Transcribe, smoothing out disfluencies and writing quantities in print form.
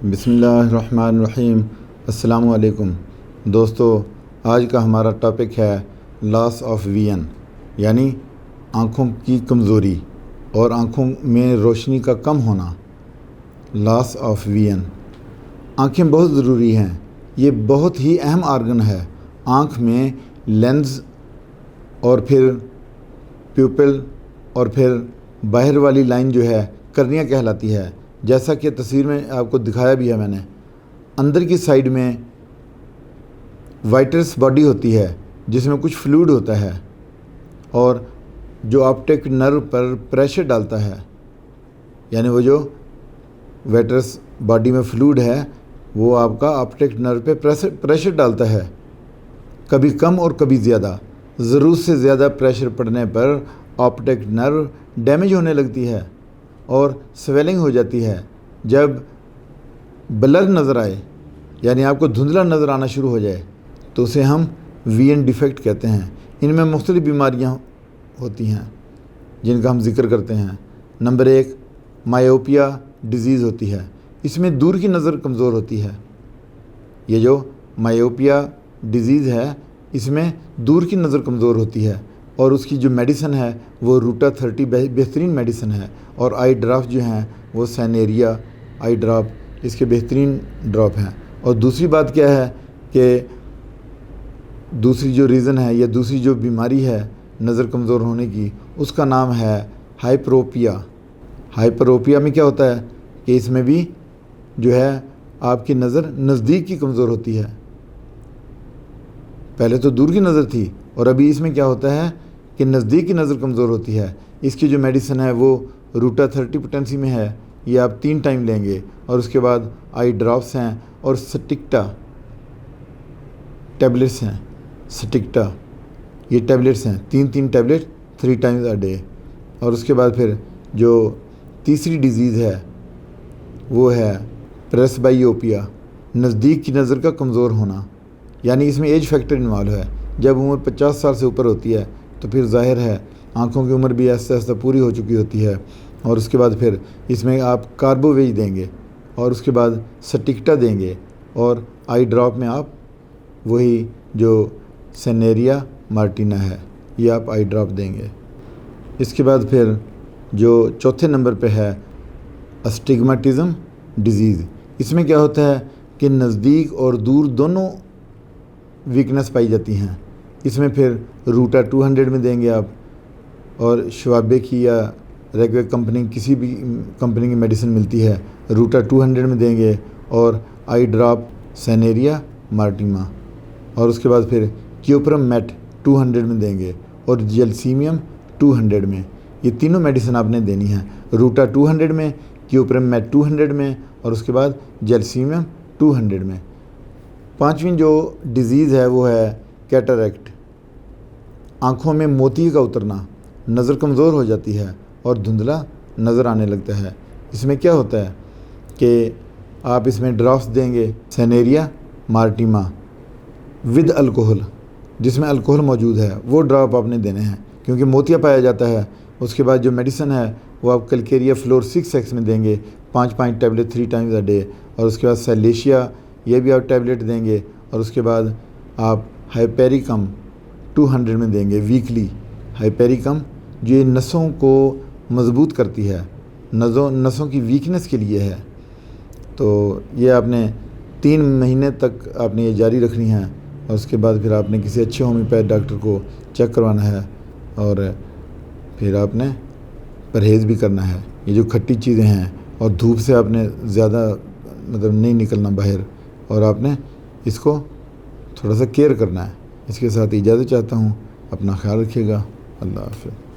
بسم اللہ الرحمن الرحیم۔ السلام علیکم دوستو، آج کا ہمارا ٹاپک ہے لاس آف ویژن، یعنی آنکھوں کی کمزوری اور آنکھوں میں روشنی کا کم ہونا۔ لاس آف ویژن، آنکھیں بہت ضروری ہیں، یہ بہت ہی اہم آرگن ہے۔ آنکھ میں لینز اور پھر پیوپل اور پھر باہر والی لائن جو ہے کرنیا کہلاتی ہے۔ جیسا کہ تصویر میں آپ کو دکھایا بھی ہے میں نے، اندر کی سائیڈ میں وائٹرس باڈی ہوتی ہے جس میں کچھ فلوئڈ ہوتا ہے اور جو آپٹک نرو پر پریشر ڈالتا ہے، یعنی وہ جو وائٹرس باڈی میں فلوئڈ ہے وہ آپ کا آپٹک نرو پہ پریشر ڈالتا ہے، کبھی کم اور کبھی زیادہ۔ ضرورت سے زیادہ پریشر پڑنے پر آپٹک نرو ڈیمیج ہونے لگتی ہے اور سویلنگ ہو جاتی ہے۔ جب بلر نظر آئے، یعنی آپ کو دھندلا نظر آنا شروع ہو جائے، تو اسے ہم ویژن ڈیفیکٹ کہتے ہیں۔ ان میں مختلف بیماریاں ہوتی ہیں جن کا ہم ذکر کرتے ہیں۔ نمبر 1 مایوپیا ڈیزیز ہوتی ہے، اس میں دور کی نظر کمزور ہوتی ہے۔ یہ جو مایوپیا ڈیزیز ہے اس میں دور کی نظر کمزور ہوتی ہے اور اس کی جو میڈیسن ہے وہ روٹا 30 بہترین میڈیسن ہے، اور آئی ڈراپ جو ہیں وہ سینیریا آئی ڈراپ اس کے بہترین ڈراپ ہیں۔ اور دوسری بات کیا ہے کہ دوسری جو ریزن ہے یا دوسری جو بیماری ہے نظر کمزور ہونے کی، اس کا نام ہے ہائپروپیا۔ ہائپروپیا میں کیا ہوتا ہے کہ اس میں بھی جو ہے آپ کی نظر نزدیک کی کمزور ہوتی ہے۔ پہلے تو دور کی نظر تھی اور ابھی اس میں کیا ہوتا ہے کہ نزدیک کی نظر کمزور ہوتی ہے۔ اس کی جو میڈیسن ہے وہ روٹا 30 پوٹینسی میں ہے، یہ آپ 3 ٹائم لیں گے، اور اس کے بعد آئی ڈراپس ہیں اور سٹکٹا ٹیبلٹس ہیں۔ سٹکٹا یہ ٹیبلٹس ہیں، 3 ٹیبلٹ 3 ٹائمز اے ڈے۔ اور اس کے بعد پھر جو تیسری ڈیزیز ہے وہ ہے پریسبائیوپیا، نزدیک کی نظر کا کمزور ہونا، یعنی اس میں ایج فیکٹر انوالو ہے۔ جب عمر 50 سال سے اوپر ہوتی ہے تو پھر ظاہر ہے آنکھوں کی عمر بھی آہستہ آہستہ پوری ہو چکی ہوتی ہے، اور اس کے بعد پھر اس میں آپ کاربو ویج دیں گے اور اس کے بعد سٹکٹا دیں گے، اور آئی ڈراپ میں آپ وہی جو سینیریا مارٹینا ہے یہ آپ آئی ڈراپ دیں گے۔ اس کے بعد پھر جو چوتھے نمبر پہ ہے اسٹگماٹزم ڈیزیز، اس میں کیا ہوتا ہے کہ نزدیک اور دور دونوں ویکنس پائی جاتی ہیں۔ اس میں پھر روٹا 200 میں دیں گے آپ، اور شوابے کی یا ریگوے کمپنی کسی بھی کمپنی کی میڈیسن ملتی ہے، روٹا 200 میں دیں گے، اور آئی ڈراپ سینیریا مارٹیما، اور اس کے بعد پھر کیوپرم میٹ 200 میں دیں گے، اور جیلسیمیم 200 میں۔ یہ تینوں میڈیسن آپ نے دینی ہے، روٹا 200 میں، کیوپرم میٹ 200 میں، اور اس کے بعد جیلسیمیم 200 میں۔ پانچویں جو ڈیزیز ہے وہ ہے کیٹریکٹ، آنکھوں میں موتی کا اترنا، نظر کمزور ہو جاتی ہے اور دھندلا نظر آنے لگتا ہے۔ اس میں کیا ہوتا ہے کہ آپ اس میں ڈراپس دیں گے سینیریا مارٹیما ود الکوہل، جس میں الکوہل موجود ہے، وہ ڈراپ آپ نے دینے ہیں کیونکہ موتیا پایا جاتا ہے۔ اس کے بعد جو میڈیسن ہے وہ آپ کلکیریا فلور 6X میں دیں گے، 5 ٹیبلٹ 3 ٹائمز اے ڈے، اور اس کے بعد سیلیشیا یہ بھی آپ ٹیبلٹ دیں گے، اور اس کے بعد آپ ہائپیریکم 200 میں دیں گے ویکلی۔ ہائپیریکم جو یہ نسوں کو مضبوط کرتی ہے، نسوں کی ویکنس کے لیے ہے، تو یہ آپ نے 3 مہینے تک آپ نے یہ جاری رکھنی ہے، اور اس کے بعد پھر آپ نے کسی اچھے ہومیوپیتھ ڈاکٹر کو چیک کروانا ہے، اور پھر آپ نے پرہیز بھی کرنا ہے۔ یہ جو کھٹی چیزیں ہیں اور دھوپ سے آپ نے زیادہ نہیں نکلنا باہر، اور آپ نے اس کو تھوڑا سا کیئر کرنا ہے۔ اس کے ساتھ اجازت چاہتا ہوں، اپنا خیال رکھیے گا، اللہ حافظ۔